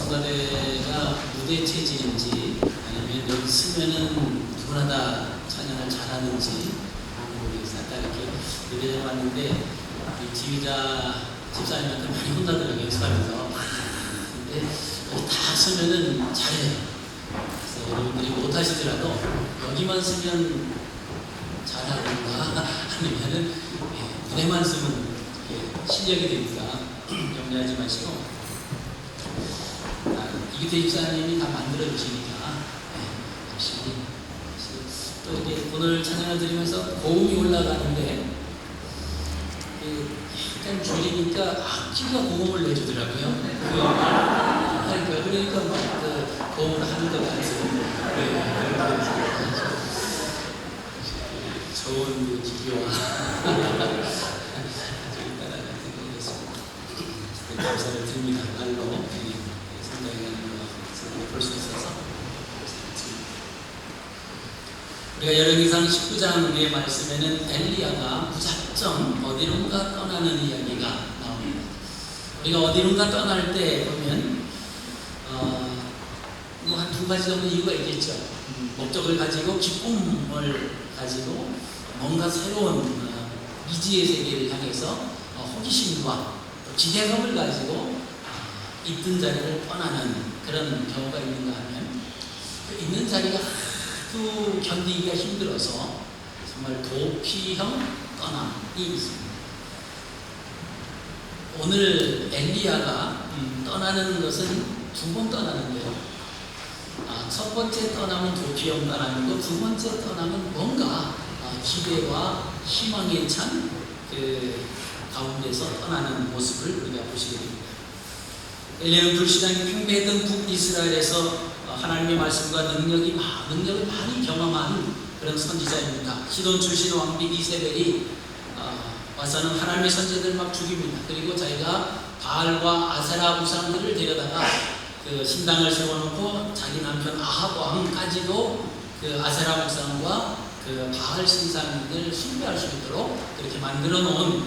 성가대가 무대 체질인지 아니면 여기 쓰면은 누구나 다 찬양을 잘하는지 모르겠어요. 아까 이렇게 예배를 왔는데 이 지휘자 집사님한테 많이 혼나더라고요. 연습하면서. 근데 여기 다 쓰면은 잘해요. 그래서 여러분들이 못하시더라도 여기만 쓰면 잘하는가 아니면은 무대만 쓰면 실력이 되니까 염려하지 마시고 이기태 집사님이 다 만들어 주시니까 열심히. 또 이렇게 오늘 찬양을 드리면서 고음이 올라가는데 약간 줄이니까 악기가 고음을 내주더라고요. 그러니까 막 그 고음을 하는 것 같은 좋은 기교와 감사를 드립니다. 말로 생각하는 걸 볼 수 있어서 우리가 열왕기상 19장의 말씀에는 엘리야가 무작정 어디론가 떠나는 이야기가 나옵니다. 우리가 어디론가 떠날 때 보면 뭐 한 두 가지 정도 이유가 있겠죠. 목적을 가지고 기쁨을 가지고 뭔가 새로운 미지의 세계를 향해서 호기심과 기대감을 가지고 있던 자리를 떠나는 그런 경우가 있는가 하면 그 있는 자리가 하도 견디기가 힘들어서 정말 도피형 떠남이 있습니다. 오늘 엘리야가 떠나는 것은 두 번 떠나는데요. 첫 번째 떠남은 도피형 떠남이고 두 번째 떠남은 뭔가 기대와 희망에 찬 그 가운데서 떠나는 모습을 우리가 보시게 됩니다. 엘리야는 불신앙이 팽배했던 북이스라엘에서 하나님의 말씀과 능력을 많이 경험한 그런 선지자입니다. 시돈 출신 왕비 이세벨이 와서는 하나님의 선지자들 막 죽입니다. 그리고 자기가 바알과 아세라 우상들을 데려다가 그 신당을 세워놓고 자기 남편 아합 왕까지도 그 아세라 우상과 그 바알 신상들 숭배할 수 있도록 그렇게 만들어 놓은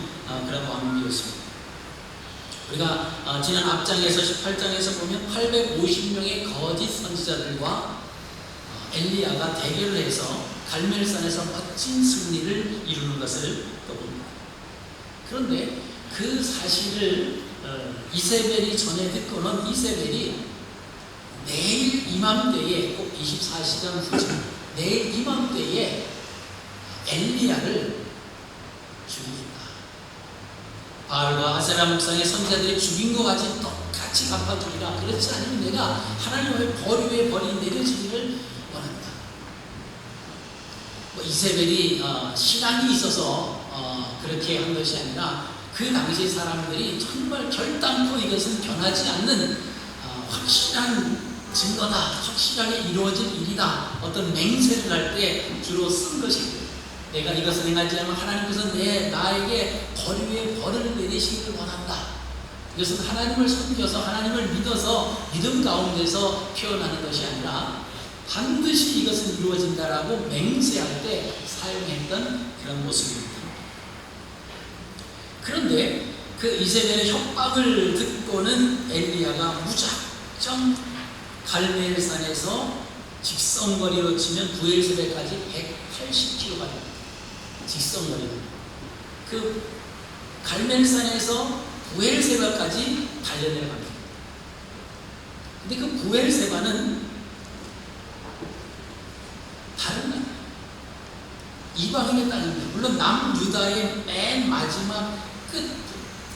그런 왕비였습니다. 우리가 지난 앞장에서 18장에서 보면 850명의 거짓 선지자들과 엘리야가 대결을 해서 갈멜산에서 멋진 승리를 이루는 것을 또 봅니다. 그런데 그 사실을 이세벨이 전해 듣고는 이세벨이 내일 이맘때에 꼭 24시간 후쯤 내일 이맘때에 엘리야를 죽입니다. 바알과 아세라 목상의 선지자들이 죽인 것 같이 똑같이 갚아주리라. 그렇지 않으면 내가 하나님의 벌 위에 벌이 내려지기를 원한다. 이세벨이 신앙이 있어서 그렇게 한 것이 아니라 그 당시 사람들이 정말 결단코 이것은 변하지 않는 확실한 증거다, 확실하게 이루어질 일이다, 어떤 맹세를 할 때 주로 쓴 것입니다. 내가 이것을 행하지 않으면 하나님께서 나에게 벌 위에 벌을 내리시기를 원한다. 이것은 하나님을 섬겨서 하나님을 믿어서 믿음 가운데서 표현하는 것이 아니라 반드시 이것은 이루어진다라고 맹세할 때 사용했던 그런 모습입니다. 그런데 그 이세벨의 협박을 듣고는 엘리야가 무작정 갈멜산에서 직선거리로 치면 부엘세바까지 180km가 됩니다. 직선거리로. 그 갈멜산에서 부엘세바까지 달려내려갑니다. 근데 그 부엘세바는 다른 나라, 이방인의 땅입니다. 물론 남유다의 맨 마지막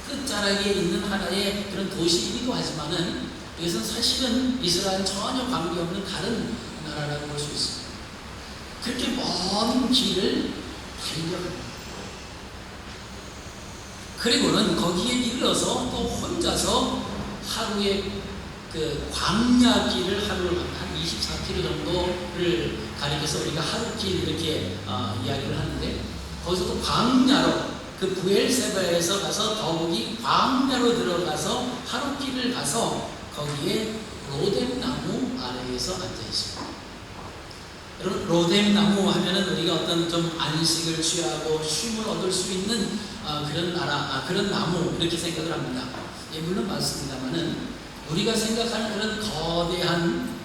끝자락에 있는 하나의 그런 도시이기도 하지만은 이것은 사실은 이스라엘 전혀 관계없는 다른 나라라고 볼 수 있습니다. 그렇게 먼 길을 달려갑니다. 그리고는 거기에 이르러서 또 혼자서 하루에 그 광야길을 하루를 한 24km 정도를 가리켜서 우리가 하루길 이렇게 이야기를 하는데 거기서 또 광야로 그 부엘세바에서 가서 더욱이 광야로 들어가서 하루길을 가서 거기에 로뎀나무 아래에서 앉아 있습니다. 여러분, 로뎀나무 하면은 우리가 어떤 좀 안식을 취하고 쉼을 얻을 수 있는 그런 나무 이렇게 생각을 합니다. 예, 물론 맞습니다만은 우리가 생각하는 그런 거대한,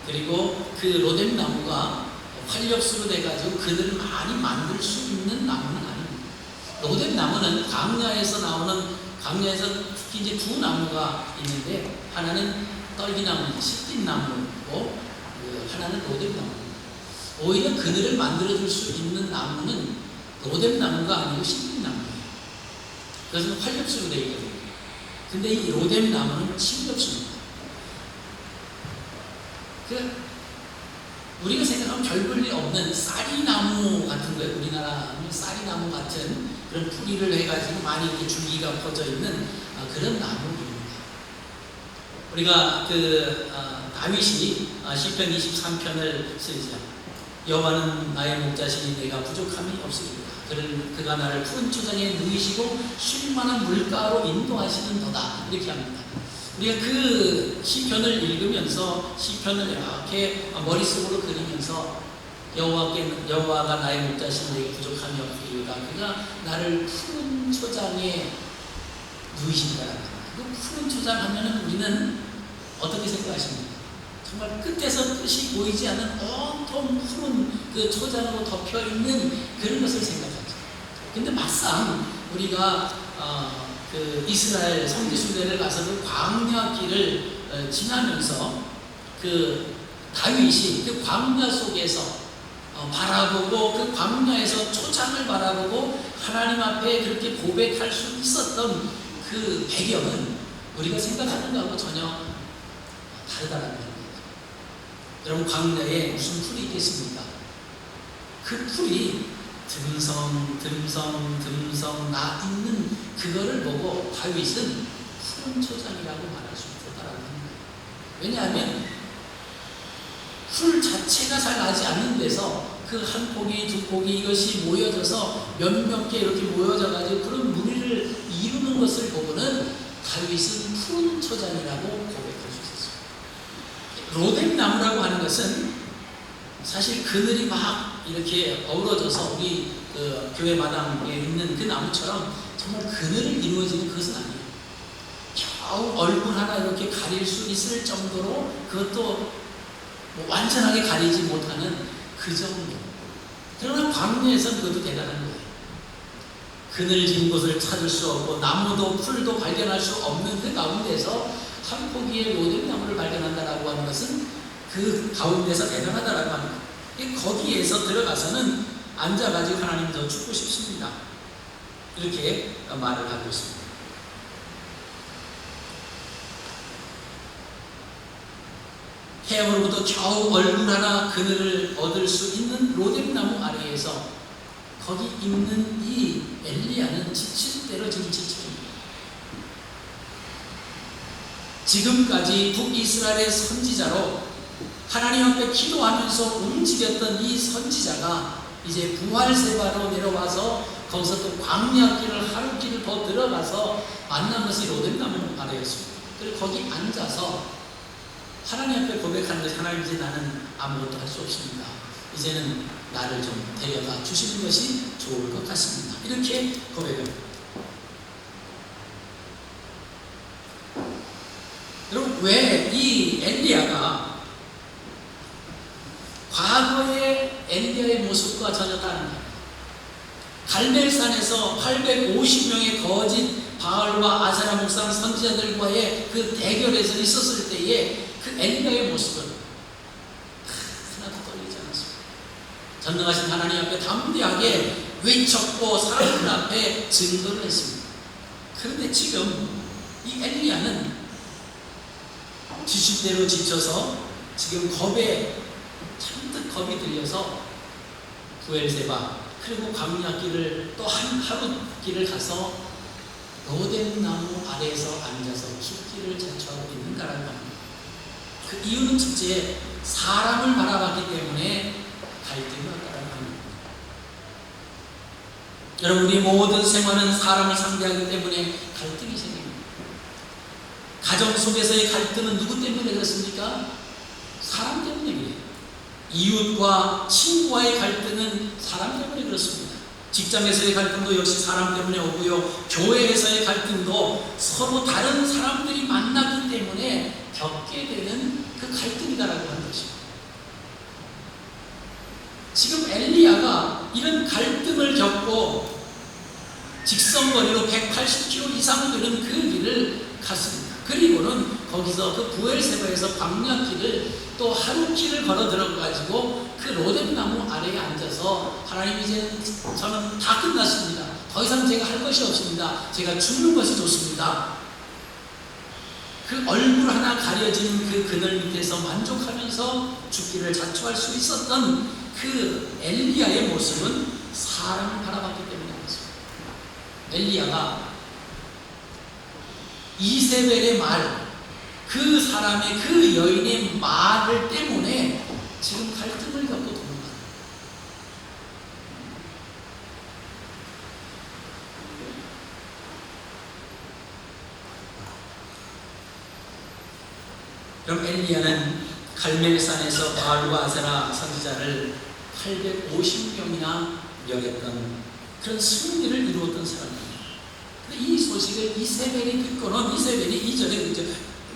그리고 그 로뎀 나무가 활력수로 돼가지고 그들을 많이 만들 수 있는 나무는 아닙니다. 로뎀 나무는 광야에서 특히 이제 두 나무가 있는데, 하나는 떨기나무, 시띠나무고, 하나는 로뎀 나무. 오히려 그늘을 만들어줄 수 있는 나무는 로뎀 나무가 아니고 시띠 나무예요. 그래서 활력수로 되어 있거든요. 근데 이 로뎀 나무는 식력수입니다. 우리가 생각하면 별 볼 일 없는 쌀이나무 같은 거예요. 우리나라는 쌀이나무 같은 그런 뿌리를 해가지고 많이 이렇게 줄기가 퍼져 있는 그런 나무입니다. 우리가 다윗이 시편 23편을 쓰죠. 여호와는 나의 목자시니 내가 부족함이 없으리로다. 그가 나를 푸른 초장에 누이시고 쉴 만한 물가로 인도하시는도다. 이렇게 합니다. 우리가 그 시편을 읽으면서 시편을 이렇게 머릿속으로 그리면서 여호와가 나의 목자시니 내게 부족함이 없으리로다. 그가 나를 푸른 초장에 누이신다라는 거예요. 그 푸른 초장 하면은 우리는 어떻게 생각하십니까? 정말 끝에서 끝이 보이지 않는 온통 푸른 그 초장으로 덮여 있는 그런 것을 생각하죠. 근데 막상 우리가 그 이스라엘 성지순례를 가서 그 광야길을 지나면서 그 다윗이 그 광야 속에서 바라보고 그 광야에서 초장을 바라보고 하나님 앞에 그렇게 고백할 수 있었던 그 배경은 우리가 생각하는 것하고 전혀 다르다는 겁니다. 여러분, 광야에 무슨 풀이 있겠습니까? 그 풀이 듬성 나 있는 그거를 보고 다윗은 푸른 초장이라고 말할 수 있다라는 겁니다. 왜냐하면 풀 자체가 잘 나지 않는 데서 그 한 포기 두 포기 이것이 모여져서 몇몇 개 이렇게 모여져 가지고 그런 무리를 이루는 것을 보고는 다윗은 푸른 초장이라고 고백할 수 있었어요. 로뎀 나무라고 하는 것은 사실 그늘이 막 이렇게 어우러져서 우리 그 교회 마당에 있는 그 나무처럼 정말 그늘을 이루어지는 그것은 아니에요. 겨우 얼굴 하나 이렇게 가릴 수 있을 정도로, 그것도 뭐 완전하게 가리지 못하는 그 정도. 그러나 광야에서는 그것도 대단한 거예요. 그늘진 곳을 찾을 수 없고 나무도 풀도 발견할 수 없는 그 가운데서 한 포기의 로뎀 나무를 발견한다라고 하는 것은 그 가운데서 대단하다라고 하는 거예요. 거기에서 들어가서는 앉아가지고 하나님 더 죽고 싶습니다. 이렇게 말을 하고 있습니다. 태양으로부터 겨우 얼굴 하나 그늘을 얻을 수 있는 로뎀 나무 아래에서 거기 있는 이 엘리야는 지칠 대로 지금 지쳐입니다. 지금까지 북이스라엘의 선지자로 하나님 앞에 기도하면서 움직였던 이 선지자가 이제 부활세바로 내려와서 거기서 또 광야길을 하루길을 더 들어가서 만난 것이 로뎀 나무 아래였습니다. 그리고 거기 앉아서 하나님 앞에 고백하는 것이, 하나님 이제 나는 아무것도 할 수 없습니다. 이제는 나를 좀 데려가 주시는 것이 좋을 것 같습니다. 이렇게 고백합니다. 여러분, 왜 이 엘리야가 과거의 엘리야의 모습과 전혀 다른가? 갈멜산에서 850명의 거짓 바알과 아세라 목상 선지자들과의 그 대결에서 있었을 때에 그 엘리야의 모습은 하나도 떨리지 않았습니다. 전능하신 하나님 앞에 담대하게 외쳤고 사람들 앞에 증거를 했습니다. 그런데 지금 이 엘리야는 지칠 대로 지쳐서 지금 잔뜩 겁이 들려서 부엘세바 그리고 광야길을 또 하루 길을 가서 로뎀 나무 아래에서 앉아서 죽기를 자처하고 있는가라는 겁니다. 그 이유는 첫째, 사람을 바라봤기 때문에 갈등이 왔다는 겁니다. 여러분, 우리 모든 생활은 사람을 상대하기 때문에 갈등이 생깁니다. 가정 속에서의 갈등은 누구 때문에 그렇습니까? 사람 때문에 그래요. 이웃과 친구와의 갈등은 사람 때문에 그렇습니다. 직장에서의 갈등도 역시 사람 때문에 오고요. 교회에서의 갈등도 서로 다른 사람들이 만나기 때문에 되는 그 갈등이다라고 하는 것입니다. 지금 엘리야가 이런 갈등을 겪고 직선거리로 180km 이상 되는 그 길을 갔습니다. 그리고는 거기서 그 부엘세바에서 광야길을 또 하루 길을 걸어 들어가지고 그 로뎀나무 아래에 앉아서 하나님, 이제 저는 다 끝났습니다. 더 이상 제가 할 것이 없습니다. 제가 죽는 것이 좋습니다. 그 얼굴 하나 가려진 그 그늘 밑에서 만족하면서 죽기를 자초할 수 있었던 그 엘리야의 모습은 사람을 바라봤기 때문이었습니다. 엘리야가 이세벨의 말, 그 사람의, 그 여인의 말을 때문에 지금 갈등을 겪고 도망가요. 그럼 엘리야는 갈멜산에서 바알과 아세라 선지자를 850명이나 멸했던 그런 승리를 이루었던 사람입니다. 이 소식을 이세벨이 듣고는, 이세벨이 이전에 그죠,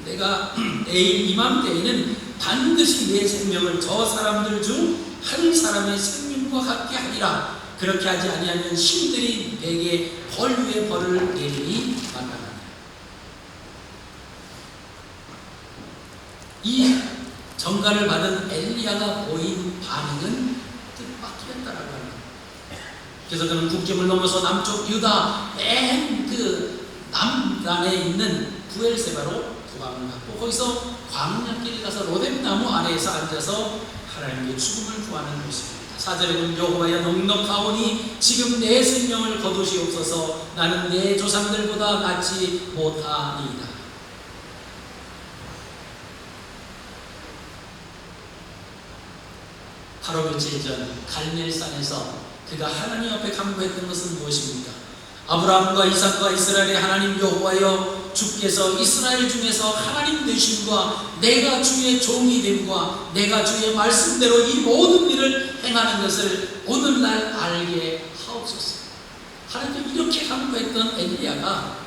내가 내일 이맘때에는 반드시 내 생명을 저 사람들 중 한 사람의 생명과 같게 하리라. 그렇게 하지 아니하면 신들이 내게 벌 위에 벌을 내리니 말하라. 이 전가를 받은 엘리야가 보인 반응은 뜻밖이었다라고 합니다. 그래서 그는 국경을 넘어서 남쪽 유다 맨 그 남단에 있는 부엘세바로 도망을 갔고, 거기서 광야길에 가서 로뎀나무 아래에서 앉아서 하나님께 죽음을 구하는 모습입니다. 4절에는 여호와여 넉넉하오니 지금 내 생명을 거두시옵소서. 나는 내 조상들보다 낫지 못하니이다. 바로 며칠 전 갈멜산에서 그가 하나님 앞에 간구했던 것은 무엇입니까? 아브라함과 이삭과 이스라엘의 하나님 여호와여, 주께서 이스라엘 중에서 하나님 되심과 내가 주의 종이 됨과 내가 주의 말씀대로 이 모든 일을 행하는 것을 오늘날 알게 하옵소서. 하나님 이렇게 간구했던 엘리야가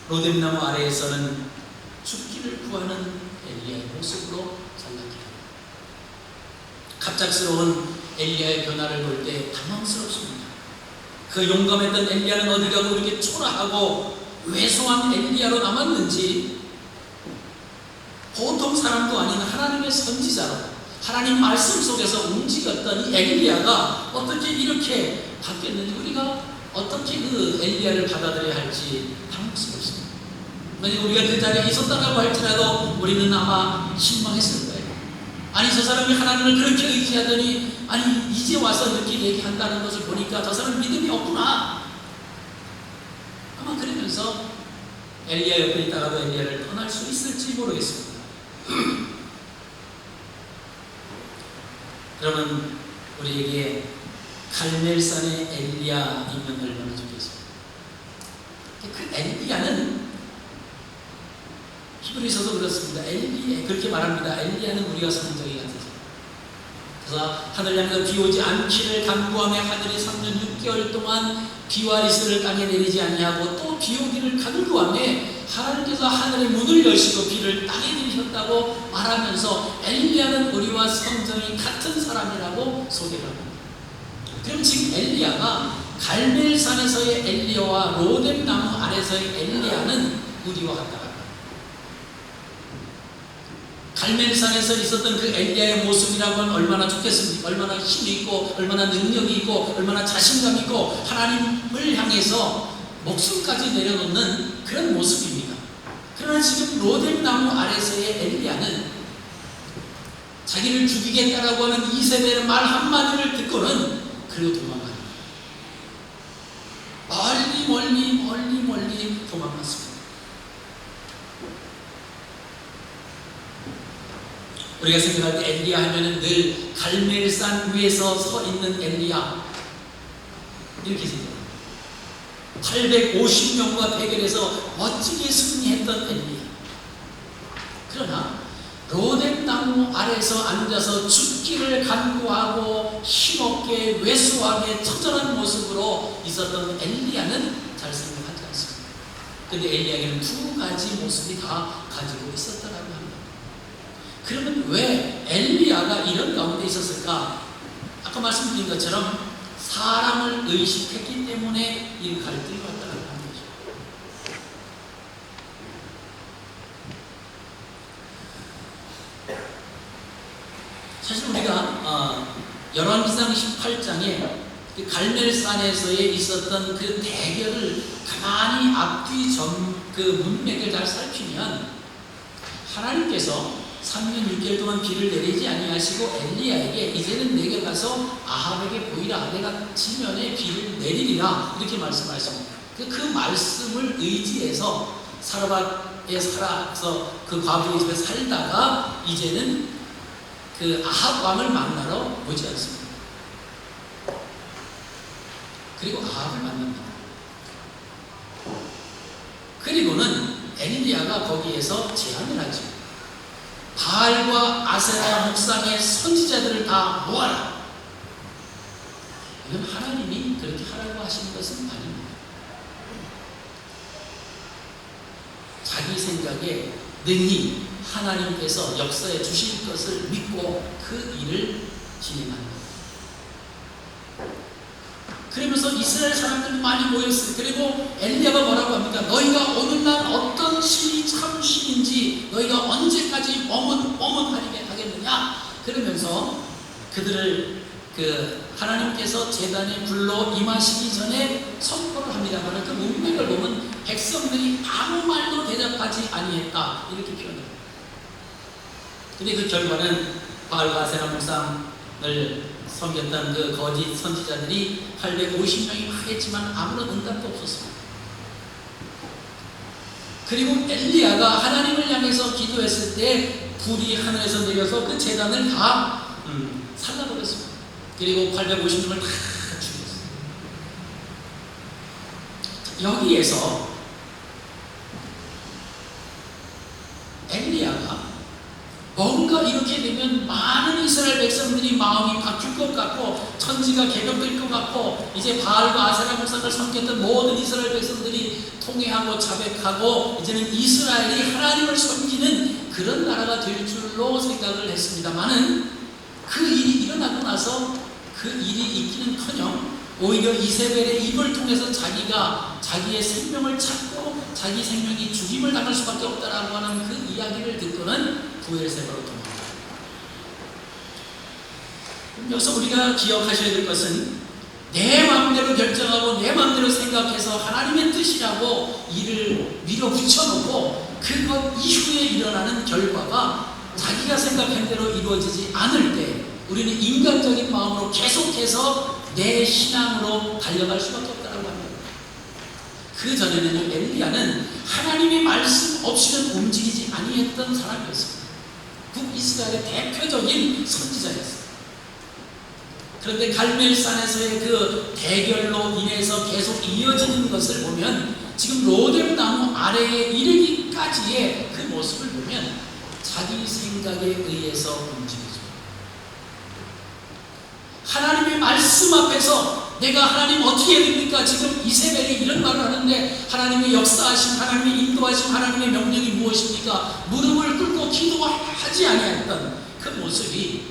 로뎀나무 아래에서는 죽기를 구하는 엘리야의 모습으로 전락합니다. 갑작스러운 엘리야의 변화를 볼 때 당황스럽습니다. 그 용감했던 엘리야는 어디 가고 이렇게 초라하고 왜소한 엘리야로 남았는지, 보통 사람도 아닌 하나님의 선지자로 하나님 말씀 속에서 움직였던 이 엘리야가 어떻게 이렇게 바뀌었는지, 우리가 어떻게 그 엘리야를 받아들여야 할지 당황스럽습니다. 만약 우리가 그 자리에 있었다고 할지라도 우리는 아마 실망했을 거예요. 아니, 저 사람이 하나님을 그렇게 의지하더니, 아니 이제 와서 이렇게 얘기한다는 것을 보니까 저 사람 믿음이 없구나, 아마 그러면서 엘리야 옆에 있다가도 엘리야를 떠날 수 있을지 모르겠습니다. 그러면 우리에게 갈멜산의 엘리야이면 얼마나 좋겠습니까? 그 엘리야는 히브리서도 그렇습니다. 엘리야 그렇게 말합니다. 엘리야는 우리가 성적이 같아서. 그래서 하늘 향해서 비 오지 않기를 간구하며 하늘이 3년 6개월 동안 비와 이슬을 땅에 내리지 아니하고 또 비 오기를 간구하며 하나님께서 하늘의 문을 여시고 비를 땅에 내리셨다고 말하면서 엘리야는 우리와 성정이 같은 사람이라고 소개를 합니다. 그럼 지금 엘리야가 갈멜산에서의 엘리야와 로뎀나무 아래서의 엘리야는 우리와 같다. 갈멜산에서 있었던 그 엘리야의 모습이라고 하면 얼마나 좋겠습니까? 얼마나 힘이 있고, 얼마나 능력이 있고, 얼마나 자신감 있고, 하나님을 향해서 목숨까지 내려놓는 그런 모습입니다. 그러나 지금 로뎀나무 아래서의 엘리야는 자기를 죽이겠다라고 하는 이세벨의 말 한마디를 듣고는 그리고 도망갑니다. 멀리 도망갔습니다. 우리가 생각할 때 엘리야 하면은 늘 갈멜산 위에서 서 있는 엘리야 이렇게 생각합니다. 850명과 대결해서 멋지게 승리했던 엘리야. 그러나 로뎀나무 아래서 앉아서 죽기를 간구하고 힘없게 왜소하게 처절한 모습으로 있었던 엘리야는 잘 생각하지 않습니다. 그런데 엘리야에게는 두 가지 모습이 다 가지고 있었다라고 합니다. 그러면 왜 엘리야가 이런 가운데 있었을까? 아까 말씀드린 것처럼 사람을 의식했기 때문에 이 갈등이 왔다는 거죠. 사실 우리가 열왕기상 18장에 갈멜산에서의 있었던 그 대결을 가만히 앞뒤 그 문맥을 잘 살피면 하나님께서 3년 6개월 동안 비를 내리지 아니하시고 엘리야에게 이제는 내게 가서 아합에게 보이라, 내가 지면에 비를 내리리라 이렇게 말씀하십니다. 그 말씀을 의지해서 사르밧에 살아서 그 과부의 집에 살다가 이제는 그 아합 왕을 만나러 오지 않습니다. 그리고 아합을 만납니다. 그리고는 엘리야가 거기에서 제안을 하죠. 바알과 아세라 목상의 선지자들을 다 모아라. 이건 하나님이 그렇게 하라고 하시는 것은 아닙니다. 자기 생각에 능히 하나님께서 역사에 주실 것을 믿고 그 일을 진행합니다. 그러면서 이스라엘 사람들이 많이 모였어요. 그리고 엘리야가 뭐라고 합니까? 너희가 오늘날 어떤 신이 참 신인지 너희가 언제까지 머뭇하겠느냐? 그러면서 그들을 하나님께서 제단에 불러 임하시기 전에 선포를 합니다만 그 문맥을 보면 백성들이 아무 말도 대답하지 아니했다 이렇게 표현합니다. 근데 그 결과는 바알과 아세라 목상을 섬겼던 그 거짓 선지자들이 850명이 하겠지만 아무런 응답도 없었습니다. 그리고 엘리야가 하나님을 향해서 기도했을 때 불이 하늘에서 내려서 그 제단을 다 살라버렸습니다. 그리고 850명을 다 죽였습니다. 여기에서 엘리야가 뭔가 이렇게 되면 많은 이스라엘 백성들이 마음이 바뀔 것 같고 천지가 개벽될 것 같고 이제 바알과 아세라 목상을 섬겼던 모든 이스라엘 백성들이 통회하고 자백하고 이제는 이스라엘이 하나님을 섬기는 그런 나라가 될 줄로 생각을 했습니다만은 그 일이 일어나고 나서 그 일이 있기는커녕 오히려 이세벨의 입을 통해서 자기가 자기의 생명을 찾고 자기 생명이 죽임을 당할 수밖에 없다라고 하는 그 이야기를 듣고는 부엘세바로 도망갑니다. 여기서 우리가 기억하셔야 될 것은 내 마음대로 결정하고 내 마음대로 생각해서 하나님의 뜻이라고 일을 밀어붙여놓고 그것 이후에 일어나는 결과가 자기가 생각한 대로 이루어지지 않을 때 우리는 인간적인 마음으로 계속해서 내 신앙으로 달려갈 수밖에 없다고 합니다. 그 전에는 엘리야는 하나님의 말씀 없이는 움직이지 아니했던 사람이었습니다. 북이스라엘의 대표적인 선지자였습니다. 그런데 갈멜산에서의 그 대결로 인해서 계속 이어지는 것을 보면 지금 로뎀나무 아래에 이르기까지의 그 모습을 보면 자기 생각에 의해서 움직이죠. 하나님의 말씀 앞에서 내가 하나님 어떻게 해야 됩니까? 지금 이세벨이 이런 말을 하는데 하나님의 역사하심, 하나님의 인도하심, 하나님의 명령이 무엇입니까? 무릎을 꿇고 기도하지 아니했던 그 모습이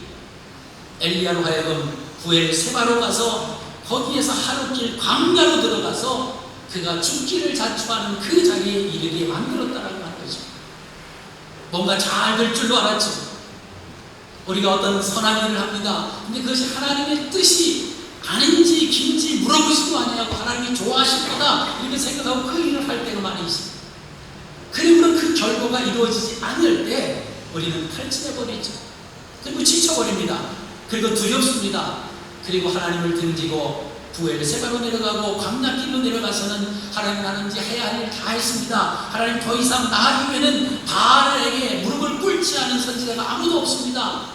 엘리야로 하여금 부엘세바로 가서 거기에서 하루길 광야로 들어가서 그가 죽기를 자초하는 그 자리에 이르게 만들었다라고 하는 거죠. 뭔가 잘 될 줄로 알았죠. 우리가 어떤 선한 일을 합니다. 근데 그것이 하나님의 뜻이 아닌지 긴지 물어보지도 아니하고 하나님이 좋아하실 거다 이렇게 생각하고 그 일을 할 때가 많이 있습니다. 그리고는 그 결과가 이루어지지 않을 때 우리는 탈진해버리죠. 그리고 지쳐버립니다. 그리고 두렵습니다. 그리고 하나님을 등지고 부엘세바로 내려가고 광야길로 내려가서는 하나님 나는 이제 해야 할 일 다 했습니다. 하나님 더 이상 나 이외에는 바알에게 무릎을 꿇지 않은 선지자가 아무도 없습니다.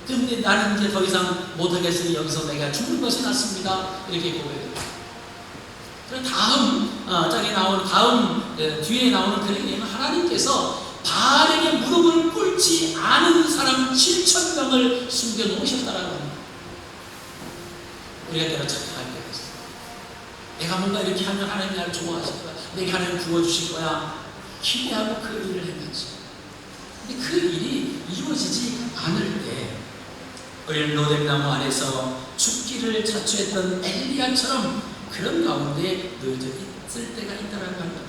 그런데 나는 이제 더 이상 못하겠으니 여기서 내가 죽는 것이 낫습니다. 이렇게 고백해요. 그럼 뒤에 나오는 그에게는 하나님께서 바알에게 무릎을 꿇지 않은 사람 7,000명을 숨겨놓으셨다라고 합니다. 우리가 내가 착각할 때가 있어요. 내가 뭔가 이렇게 하면 하나님 나를 좋아하실 거야. 내게 하나님 부어주실 거야. 기대하고 그 일을 했겠지. 근데 그 일이 이루어지지 않을 때 우리는 로뎀나무 안에서 죽기를 자초했던 엘리야처럼 그런 가운데 놓여져 있을 때가 있다라는 겁니다.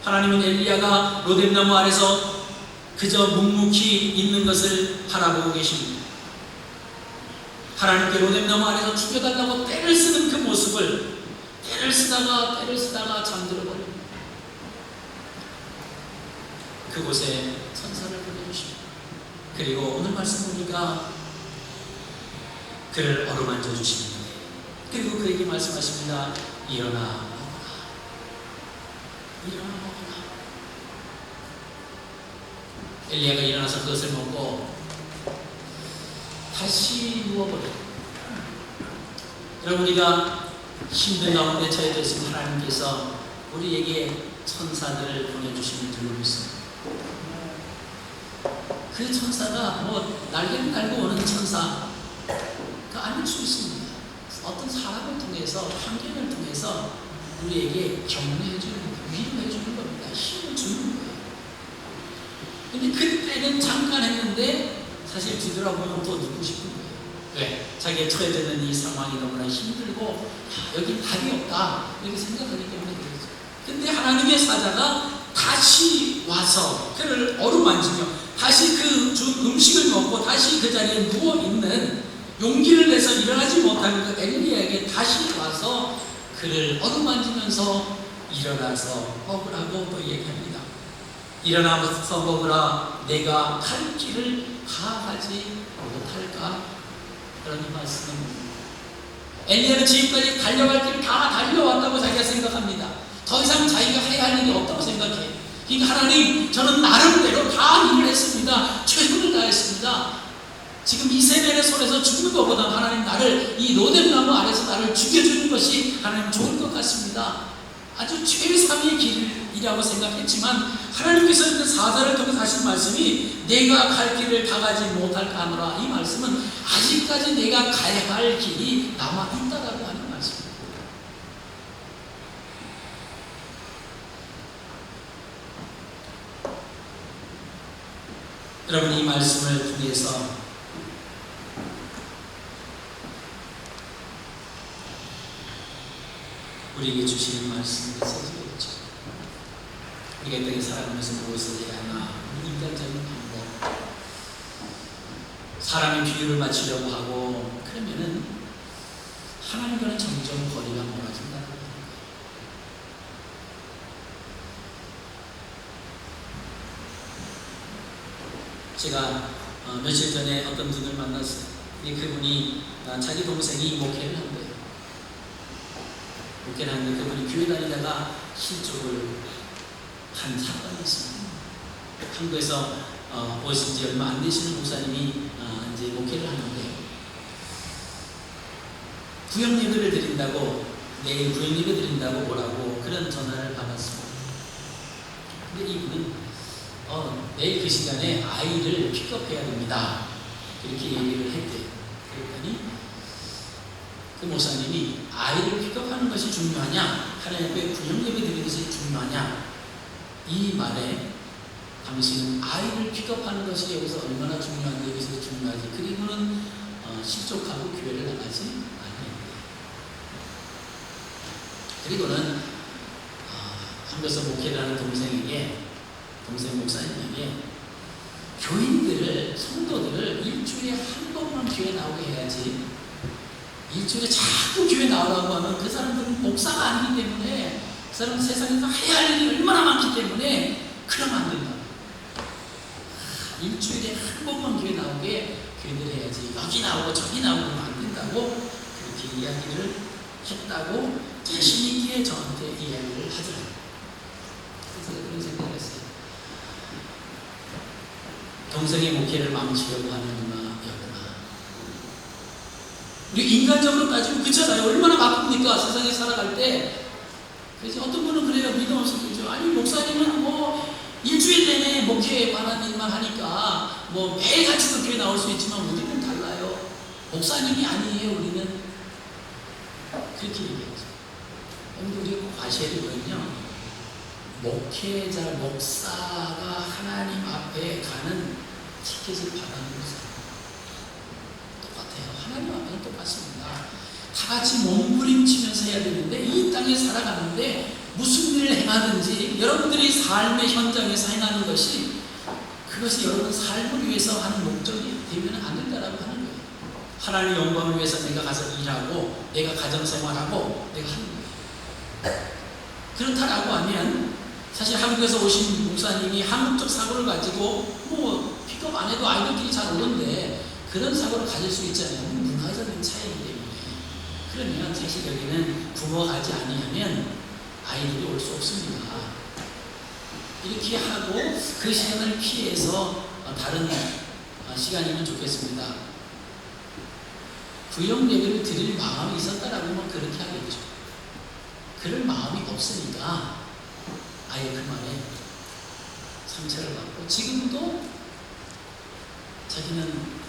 하나님은 엘리야가 로뎀나무 아래서 그저 묵묵히 있는 것을 바라보고 계십니다. 하나님께 로뎀나무 아래서 죽여달라고 때를 쓰는 그 모습을 때를 쓰다가 잠들어 버립니다. 그곳에 천사를 보내주십니다. 그리고 오늘 말씀 보니까 그를 어루만져 주십니다. 그리고 그에게 말씀하십니다. 일어나 먹어라. 일어나 먹어라. 엘리야가 일어나서 그것을 먹고 다시 누워버려요. 여러분, 우리가 힘든 가운데 처해져 있으면 하나님께서 우리에게 천사들을 보내주심을 들고 있습니다. 그 천사가 날개를 달고 오는 천사가 아닐 수 있습니다. 어떤 사람을 통해서, 환경을 통해서 우리에게 격려해주는 거예요. 위로해주는 겁니다. 힘을 주는 거예요. 근데 그때는 잠깐 했는데 사실 뒤돌아보면 또 눕고 싶은 거예요. 왜? 자기가 처해져 있는 이 상황이 너무나 힘들고 여기 답이 없다 이렇게 생각하기 때문에 그렇죠. 근데 하나님의 사자가 다시 와서 그를 어루만지며 다시 그 음식을 먹고 다시 그 자리에 누워있는 용기를 내서 일어나지 못하는 그 엘리야에게 다시 와서 그를 어루만지면서 일어나서 먹으라고 또 얘기합니다. 일어나서 먹으라. 내가 갈 길을 다 가지 못할까? 그런 말씀입니다. 엘리야는 지금까지 달려갈 길을 다 달려왔다고 자기가 생각합니다. 더 이상 자기가 해야 할 일이 없다고 생각해. 그러니까 하나님, 저는 나름대로 다 일을 했습니다. 최선을 다했습니다. 지금 이세벨의 손에서 죽는 것보다 하나님 나를 이 로뎀나무 아래서 나를 죽여주는 것이 하나님 좋을 것 같습니다. 아주 최상의 길이라고 생각했지만 하나님께서 그 사자를 통해서 하신 말씀이 내가 갈 길을 다 가지 못할까 하노라. 이 말씀은 아직까지 내가 가야 할 길이 남아있다라고 하는 말씀입니다. 여러분, 이 말씀을 통해서 우리에게 주시는 말씀을 써주겠죠. 우리가 이 땅에 살아가면서 무엇을 해야 하나, 인간적인 방법, 사람의 비유를 맞추려고 하고 그러면은 하나님과는 점점 거리가 멀어진다는 거예요. 제가 며칠 전에 어떤 분을 만났어요. 그분이 자기 동생이 목회를 한 거예요. 목회를 하는데 그분이 교회 다니다가 실족을 한 사건이 있습니다. 한국에서 오신 지 얼마 안 되시는 목사님이 이제 목회를 하는데 구역 예배를 드린다고, 내일 구역 예배 드린다고 오라고 그런 전화를 받았습니다. 근데 이분은 내일 그 시간에 아이를 픽업해야 됩니다. 이렇게 얘기를 했대요. 그랬더니 그 목사님이 아이를 픽업하는 것이 중요하냐, 하나님 앞에 구역 예배 드리는 것이 중요하냐, 이 말에 당신은 아이를 픽업하는 것이 여기서 얼마나 중요한데 여기서 중요하지, 그리고는 실족하고 교회를 나가지 않아요. 그리고는 한국에서 목회를 하는 동생 목사님에게 교인들을, 성도들을 일주일에 한 번만 교회 나오게 해야지, 일주일에 자꾸 교회 나오라고 하면 그 사람들은 목사가 아니기 때문에, 그 사람은 세상에서 해야 할 일이 얼마나 많기 때문에 그러면 안 된다. 일주일에 한 번만 교회 나오게 교인들 해야지, 여기 나오고 저기 나오면 안 된다고 그렇게 이야기를 했다고 자신있게 저한테 이야기를 하더라고요. 그래서 그런 생각을 했어요. 동생의 목회를 망치려고 하는 누나였구나. 우리 인간적으로 따지면 그렇잖아요. 얼마나 바쁩니까? 세상에 살아갈 때. 그래서 어떤 분은 그래요. 믿음 없을 수 있죠. 아니, 목사님은 일주일 내내 목회에 관한 일만 하니까 매일같이 그 교회 나올 수 있지만 우리는 달라요. 목사님이 아니에요. 우리는. 그렇게 얘기했죠. 여러분, 우리가 꼭 아셔야 되거든요. 목회자, 목사가 하나님 앞에 가는 타켓을 받아는 거죠. 똑같아요. 하나님 앞에는 똑같습니다. 다 같이 몸부림치면서 해야 되는데 이 땅에 살아가는데 무슨 일을 행하든지 여러분들이 삶의 현장에서 행하는 것이 그것이 여러분 삶을 위해서 하는 목적이 되면 안 된다라고 하는 거예요. 하나님의 영광을 위해서 내가 가서 일하고 내가 가정생활하고 내가 하는 거예요. 그렇다라고 하면 사실 한국에서 오신 목사님이 한국적 사고를 가지고 뭐 픽업 안 해도 아이들끼리 잘 오는데 그런 사고를 가질 수 있잖아요. 문화적인 차이이기 때문에. 그러면 사실 여기는 부모가 하지 아니하면 아이들이 올 수 없습니다. 이렇게 하고 그 시간을 피해서 다른 시간이면 좋겠습니다. 부영 예배를 드릴 마음이 있었다라고 하면 그렇게 하겠죠. 그럴 마음이 없으니까 아예 그 말에 상처를 받고 지금도 자기는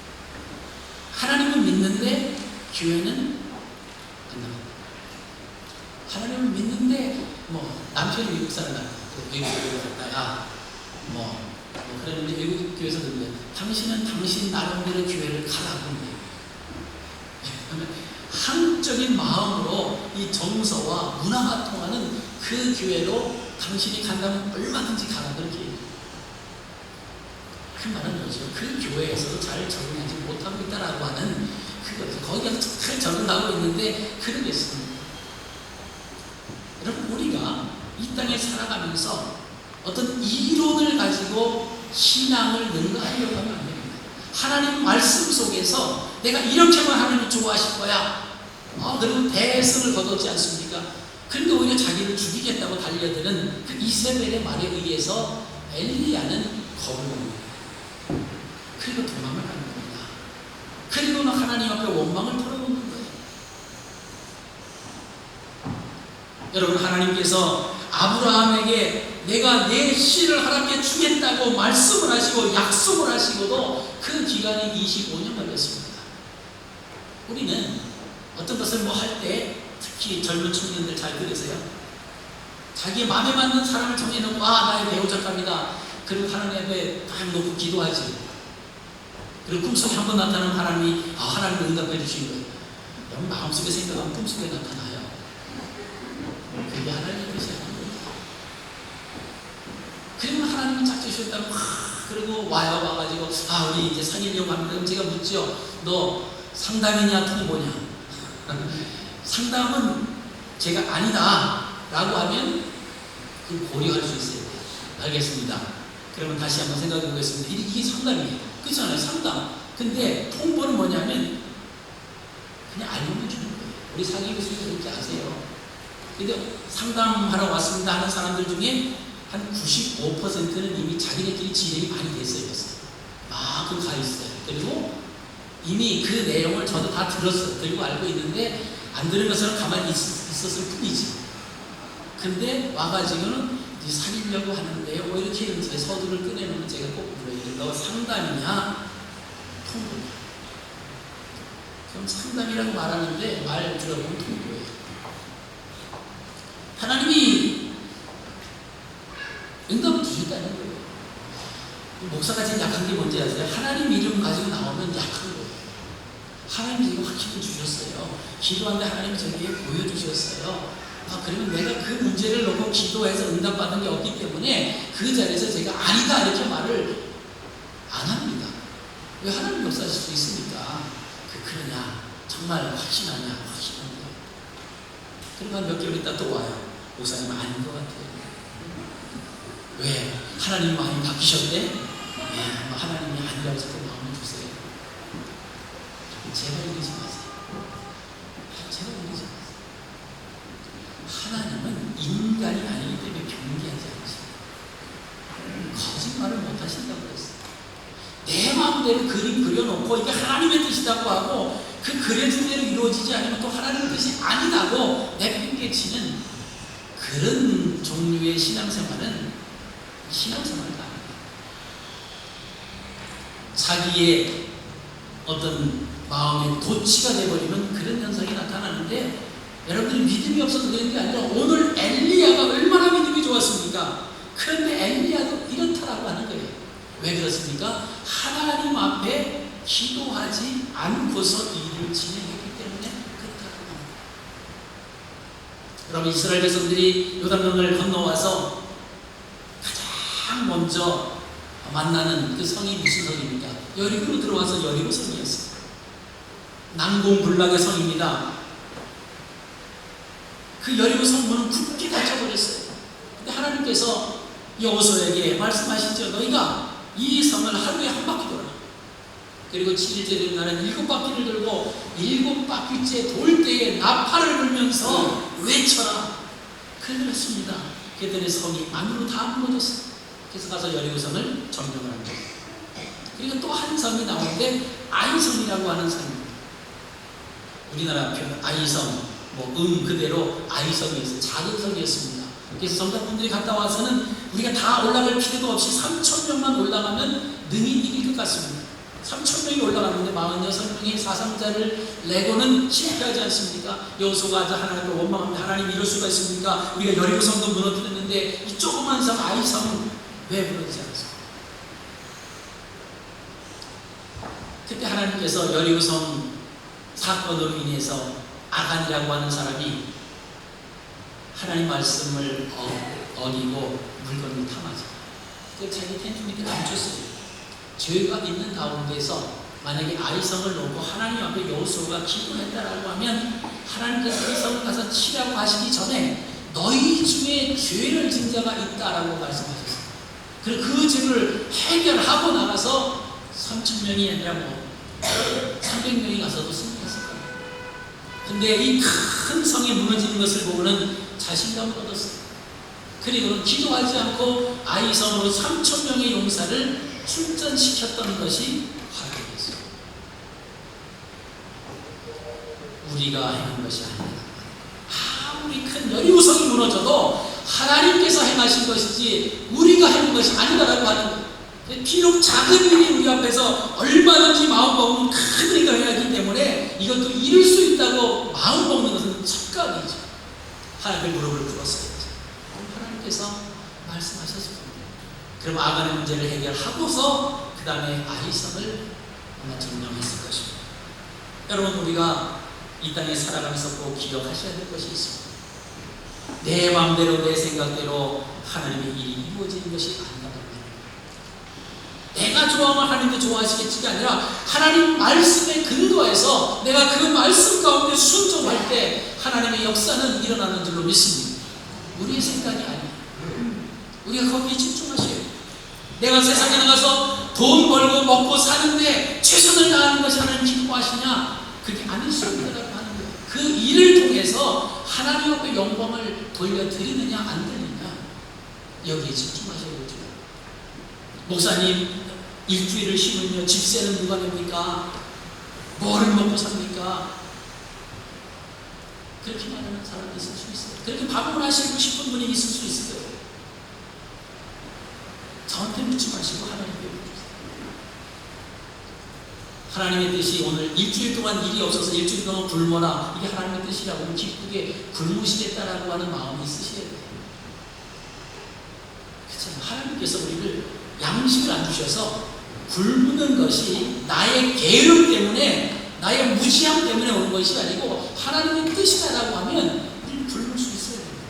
하나님을 믿는데 교회는 안 나가요. 하나님을 믿는데 뭐 남편이 미국 사람 외국 교회 갔다가 뭐 그랬는데 외국 교회에서 그런데 당신은 당신 나름대로 교회를 가라고 합니다. 한국적인 마음으로 이 정서와 문화가 통하는 그 교회로 당신이 간다면 얼마든지 가라 그렇게 얘기해요. 그 말은 뭐죠? 그 교회에서도 잘 적응하지 못하고 있다라고 하는 그거죠. 거기 가서 잘 적응하고 있는데 그러겠습니다. 여러분 우리가 이 땅에 살아가면서 어떤 이론을 가지고 신앙을 능가하려고 하면 안 됩니다. 하나님 말씀 속에서 내가 이렇게만 하나님이 좋아하실 거야. 그리고 대승을 거뒀지 않습니까? 그런데 오히려 자기를 죽이겠다고 달려드는 그 이세벨의 말에 의해서 엘리야는 겁을 먹는 거예요. 그리고 도망을 가는 겁니다. 그리고는 하나님 앞에 원망을 털어놓는 거예요. 여러분 하나님께서 아브라함에게 내가 내 씨를 하나님께 주겠다고 말씀을 하시고 약속을 하시고도 그 기간이 25년 걸렸습니다. 우리는 어떤 것을 뭐 할 때 특히 젊은 청년들 잘 들으세요. 자기의 마음에 맞는 사람을 정해놓고 나의 배우자감이다. 그리고 하나님 앞에 딱 놓고 기도하지. 그리고 꿈속에 한번 나타나는 하나님이 하나님을 응답해 주신 거예요. 여러분 마음속에 생각하면 꿈속에 나타나요. 그게 하나님의 뜻이 아닙니다. 그리고 하나님이 짝지셨다고 그리고 와가지고 우리 이제 사귀려고 합니다. 그럼 제가 묻죠. 너 상담이냐 통보냐? 상담은 제가 아니다 라고 하면 그 고려할 수 있어요. 알겠습니다. 그러면 다시 한번 생각해 보겠습니다. 이게 상담이에요. 그렇잖아요. 상담. 근데 통보는 뭐냐면 그냥 알려면 주는 거예요. 우리 사귀고 있으면 그렇게 아세요. 근데 상담하러 왔습니다 하는 사람들 중에 한 95%는 이미 자기네끼리 진행이 많이 됐어요. 그거 가 있어요. 그리고 이미 그 내용을 저도 다 들고 알고 있는데 안 들은 것처럼 가만히 있었을 뿐이지. 근데 와가지고는 이제 사귀려고 하는데요. 뭐 이렇게 이제 서두를 꺼내놓으면 제가 꼭 물어요. 너 상담이냐? 통보냐? 그럼 상담이라고 말하는데 말 들어보면 통보예요. 하나님이 응답을 주셨다는 거예요. 목사가 제일 약한 게 뭔지 아세요? 하나님 이름 가지고 나오면 약한 거예요. 하나님이 이거 확신을 주셨어요. 기도하는데 하나님이 저에게 보여주셨어요. 그러면 내가 그 문제를 놓고 기도해서 응답받은 게 없기 때문에 그 자리에서 제가 아니다 이렇게 말을 안 합니다. 왜 하나님 역사하실 수 있으니까. 그러냐? 정말 확신하냐? 확신합니다. 그러면 몇 개월 있다 또 와요. 목사님 아닌 것 같아요. 왜? 하나님 마음이 바뀌셨대? 하나님이 아니라고 자꾸 마음을 주세요. 제발 이러지 마세요. 제발 이러지 마세요. 하나님은 인간이 아니기 때문에 경계하지 않으십니다. 거짓말을 못 하신다고 그랬어요. 내 마음대로 그림 그려놓고 이게 하나님의 뜻이라고 하고 그 그려진 대로 이루어지지 않으면 또 하나님의 뜻이 아니라고 내팽개치는 그런 종류의 신앙생활은 신앙생활이 아닙니다. 자기의 어떤 마음의 도취가 되어버리면 그런 현상이 나타나는데 여러분들이 믿음이 없어서 그런 게 아니라 오늘 엘리야가 얼마나 믿음이 좋았습니까? 그런데 엘리야도 이렇다라고 하는 거예요. 왜 그렇습니까? 하나님 앞에 기도하지 않고서 일을 진행했기 때문에 그렇다고 합니다. 여러분, 이스라엘 백성들이 요단강을 건너와서 가장 먼저 만나는 그 성이 무슨 성입니까? 여리고로 들어와서 여리고 성이었어요. 난공불락의 성입니다. 그 여리고 성문은 굳게 닫혀버렸어요. 근데 하나님께서 여호수아에게 말씀하시죠. 너희가 이 성을 하루에 한 바퀴 돌아. 그리고 7일째 되는 날은 7바퀴를 돌고 7바퀴째 돌 때에 나팔을 불면서 외쳐라. 그랬습니다. 그랬더니 성이 안으로 다 무너졌어요. 그래서 가서 여리고성을 점령을 한 거예요. 그리고 또 한 성이 나오는데 아이성이라고 하는 성입니다. 우리나라 표현 아이성, 그대로 아이성이었어요. 작은 성이었습니다. 그래서 성도분들이 갔다 와서는 우리가 다 올라갈 필요도 없이 3,000명만 올라가면 능히 이길 것 같습니다. 3,000명이 올라갔는데 46명의 사상자를 내고는 실패하지 않습니까? 여호수아가 하나님을 원망합니다. 하나님 이럴 수가 있습니까? 우리가 여리고성도 무너뜨렸는데 이 조그만 성 아이성은 왜 무너지지 않았습니까? 그때 하나님께서 여리고성 사건으로 인해서 아간이라고 하는 사람이 하나님 말씀을 어기고 물건을 탐하죠. 그 자기 텐트 밑에 감췄어요. 죄가 있는 가운데서 만약에 아이성을 놓고 하나님 앞에 여호수아가 기도했다라고 하면 하나님께서 이 성을 가서 치라고 하시기 전에 너희 중에 죄를 진 자가 있다라고 말씀하셨어요. 그리고 그 죄를 해결하고 나가서 3,000명이 아니라 300명이 가서도 승리했을 거예요. 근데 이 큰 성이 무너지는 것을 보고는 자신감을 얻었어요. 그리고는 기도하지 않고 아이성으로 3,000명의 용사를 출전시켰던 것이 화기였어요. 우리가 행한 것이 아닙니다. 아무리 큰 여리고성이 무너져도 하나님께서 행하신 것이지 우리가 행한 것이 아니다라고 하는 거예요. 비록 작은 일이 우리 앞에서 얼마든지 마음 먹으면 큰 일을 해야 하기 때문에 이것도 이룰 수 있다고 마음 먹는 것은 착각이죠. 하나님의 무릎을 꿇었어야죠. 하나님께서 말씀하셨을 겁니다. 그럼 아간의 문제를 해결하고서 그 다음에 아이성을 아마 점령했을 것입니다. 여러분, 우리가 이 땅에 살아가면서 꼭 기억하셔야 될 것이 있습니다. 내 마음대로 내 생각대로 하나님의 일이 이루어지는 것이 아니다. 내가 좋아하면 하나님도 좋아하시겠지가 아니라 하나님 말씀에 근거해서 내가 그 말씀 가운데 순종할 때 하나님의 역사는 일어나는 줄로 믿습니다. 우리의 생각이 아니에요. 우리가 거기에 집중하셔야 돼요. 내가 세상에 나가서 돈 벌고 먹고 사는데 최선을 다하는 것이 하나님 기뻐하시냐? 그게 아닐 수 있다라고 하는 거예요. 그 일을 통해서 하나님 앞에 영광을 돌려드리느냐 안 드리느냐, 여기에 집중하셔야 되죠. 목사님, 일주일을 쉬면요 집세는 누가 냅니까? 뭐를 먹고 삽니까? 그렇게 말하는 사람이 있을 수 있어요. 그렇게 방문하시고 싶은 분이 있을 수 있어요. 저한테 묻지 마시고 하나님께 묻으세요. 하나님의 뜻이 오늘 일주일 동안 일이 없어서 일주일 동안 굶어라, 이게 하나님의 뜻이라고 기쁘게 굶으시겠다라고 하는 마음이 있으셔야 돼요. 그렇잖아요. 하나님께서 우리를 양식을 안 주셔서 굶는 것이 나의 게으름 때문에, 나의 무지함 때문에 오는 것이 아니고 하나님의 뜻이라고 하면 우리는 굶을 수 있어야 됩니다.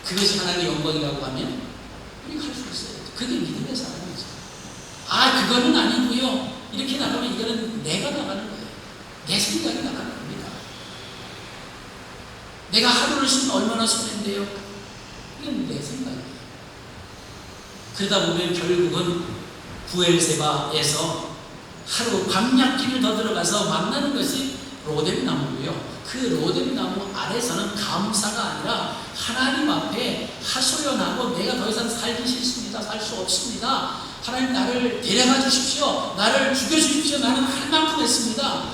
그것이 하나님의 영광이라고 하면 우리가 할 수 있어요. 그게 믿음의 사람이죠. 그거는 아니고요, 이렇게 나가면 이거는 내가 나가는 거예요. 내 생각이 나가는 겁니다. 내가 하루를 쉬면 얼마나 손해인데요? 이건 내 생각이에요. 그러다 보면 결국은 부엘세바에서 하루 광야길을 더 들어가서 만나는 것이 로뎀나무고요. 그 로뎀나무 아래서는 감사가 아니라 하나님 앞에 하소연하고 내가 더 이상 살기 싫습니다. 살 수 없습니다. 하나님 나를 데려가 주십시오. 나를 죽여주십시오. 나는 할 만큼 했습니다.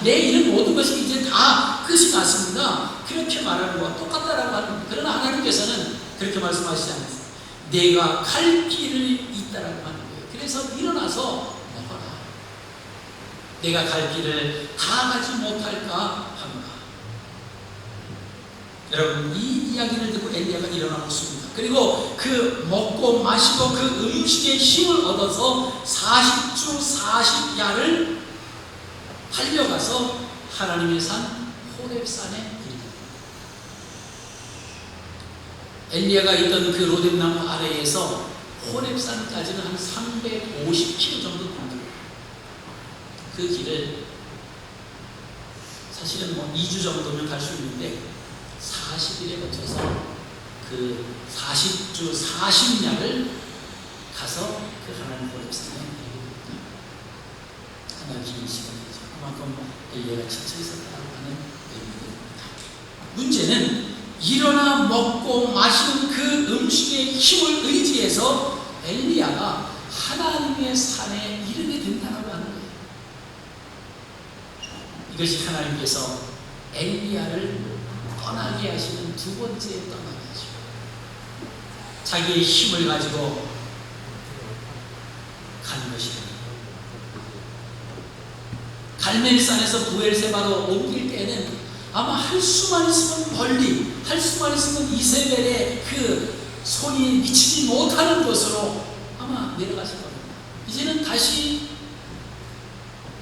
내 이런 모든 것이 이제 다 끝이 났습니다. 그렇게 말하는 것과 똑같다라고 하는 겁니다. 그러나 하나님께서는 그렇게 말씀하시지 않으세요. 내가 갈 길을 있다라고 하는 거예요. 그래서 일어나서 먹어라. 내가 갈 길을 다 가지 못할까 합니다. 여러분, 이 이야기를 듣고 엘리야가 일어나 먹습니다. 그리고 그 먹고 마시고 그 음식의 힘을 얻어서 40주 40야를 달려가서 하나님의 산 호렙산에 이르렀다. 엘리야가 있던 그 로뎀나무 아래에서 호렙산까지는 한 350km 정도 됩니다. 그 길을 사실은 2주 정도면 갈 수 있는데 40일에 거쳐서 그 40주 40야를 가서 그 하나님 호렙산에 이르렀다. 하나님 긴 시간이죠. 그만큼 엘리야가 지쳐 있었다고 하는 의미입니다. 문제는 일어나 먹고 마시는 그 음식의 힘을 의지해서 엘리야가 하나님의 산에 이르게 된다고 하는 거예요. 이것이 하나님께서 엘리야를 떠나게 하시는 두 번째 떠나게 하시고, 자기의 힘을 가지고 가는 것입니다. 갈멜산에서 부엘세바로 옮길 때는 아마 할 수만 있으면 멀리, 할 수만 있으면 이세벨의 그 손이 미치지 못하는 곳으로 아마 내려가실 겁니다. 이제는 다시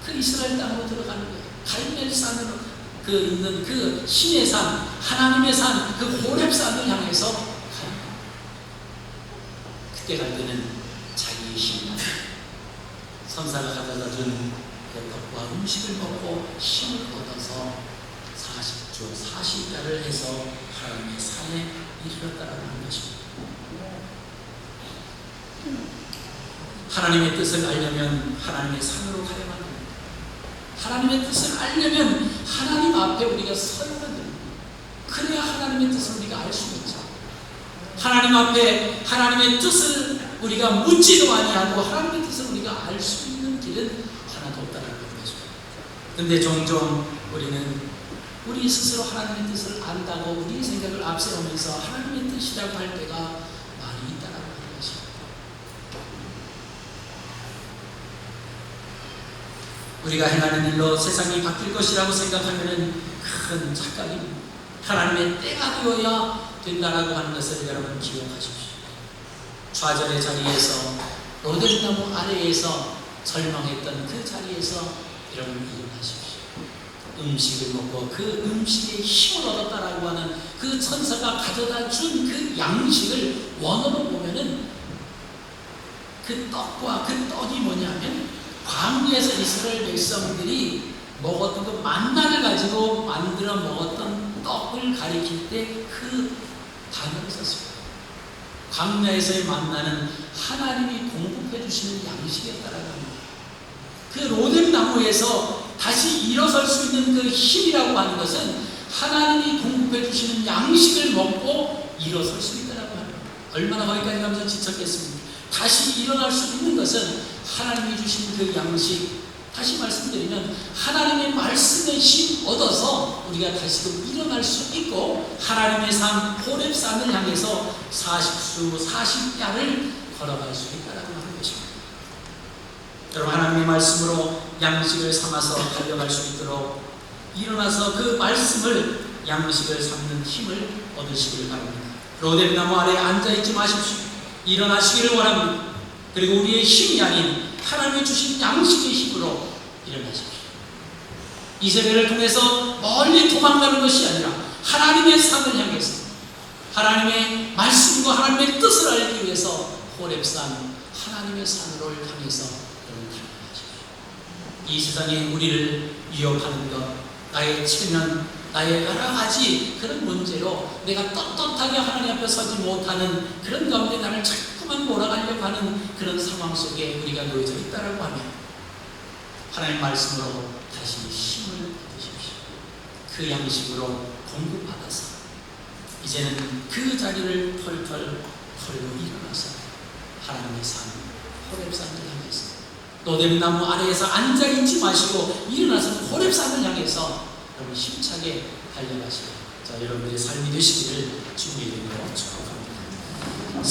그 이스라엘 땅으로 들어가는 거예요. 갈멜산으로 그 있는 그 신의 산, 하나님의 산, 그 호렙산을 향해서 가요. 그때 갈 때는 자기의 힘, 선사가 가져다 준 떡과 음식을 먹고 힘을 얻어서 40주 40야를 해서 하나님의 산에 이르렀다라고 하는 것입니다. 하나님의 뜻을 알려면 하나님의 산으로 가야만 합니다. 하나님의 뜻을 알려면 하나님 앞에 우리가 서야만 됩니다. 그래야 하나님의 뜻을 우리가 알 수 있죠. 하나님 앞에 하나님의 뜻을 우리가 묻지도 아니하고 하나님의 뜻을 우리가 알 수 있는 길은 하나도 없다라는 것입니다. 근데 종종 우리는 우리 스스로 하나님의 뜻을 안다고 우리 생각을 앞세우면서 하나님의 뜻이라고 할 때가 많이 있다라고 하는 것입니다. 우리가 행하는 일로 세상이 바뀔 것이라고 생각하면 큰 착각입니다. 하나님의 때가 되어야 된다라고 하는 것을 여러분 기억하십시오. 좌절의 자리에서 로뎀나무 아래에서 절망했던 그 자리에서 여러분 일어나십시오. 음식을 먹고 그 음식에 힘을 얻었다라고 하는 그 천사가 가져다 준 그 양식을 원어로 보면은 그 떡과 그 떡이 뭐냐면 광야에서 이스라엘 백성들이 먹었던 그 만나를 가지고 만들어 먹었던 떡을 가리킬 때 그 단어를 썼습니다. 광야에서의 만나는 하나님이 공급해 주시는 양식이었다라고 합니다. 그 로뎀나무에서 다시 일어설 수 있는 그 힘이라고 하는 것은 하나님이 공급해 주시는 양식을 먹고 일어설 수 있다라고 합니다. 얼마나 거기까지 가면서 지쳤겠습니까? 다시 일어날 수 있는 것은 하나님이 주신 그 양식, 다시 말씀드리면 하나님의 말씀의 힘 얻어서 우리가 다시금 일어날 수 있고 하나님의 산 호렙산을 향해서 40수 40야를 걸어갈 수 있다라고 하는 것입니다. 여러분, 하나님의 말씀으로 양식을 삼아서 달려갈 수 있도록 일어나서 그 말씀을 양식을 삼는 힘을 얻으시길 바랍니다. 로뎀나무 아래에 앉아있지 마십시오. 일어나시기를 원합니다. 그리고 우리의 힘이 아닌 하나님이 주신 양식의 힘으로 일어나십시오. 이세벨을 통해서 멀리 도망가는 것이 아니라 하나님의 산을 향해서 하나님의 말씀과 하나님의 뜻을 알기 위해서 호렙산, 하나님의 산으로 향해서 달려가십시오. 이 세상에 우리를 위협하는 것, 나의 체면, 나의 여러 가지 그런 문제로 내가 떳떳하게 하나님 앞에 서지 못하는 그런 가운데 나를 자꾸만 몰아가려고 하는 그런 상황 속에 우리가 놓여져 있다라고 하면 하나님 말씀으로 다시 힘을 얻으십시오. 그 양식으로 공급받아서 이제는 그 자리를 털털 털고 일어나서 하나님의 산 호렙산을 향해서 로뎀나무 아래에서 앉아있지 마시고 일어나서 호렙산을 향해서 여러분 힘차게 달려가시고 여러분들의 삶이 되시기를 주님의 이름으로 축복합니다.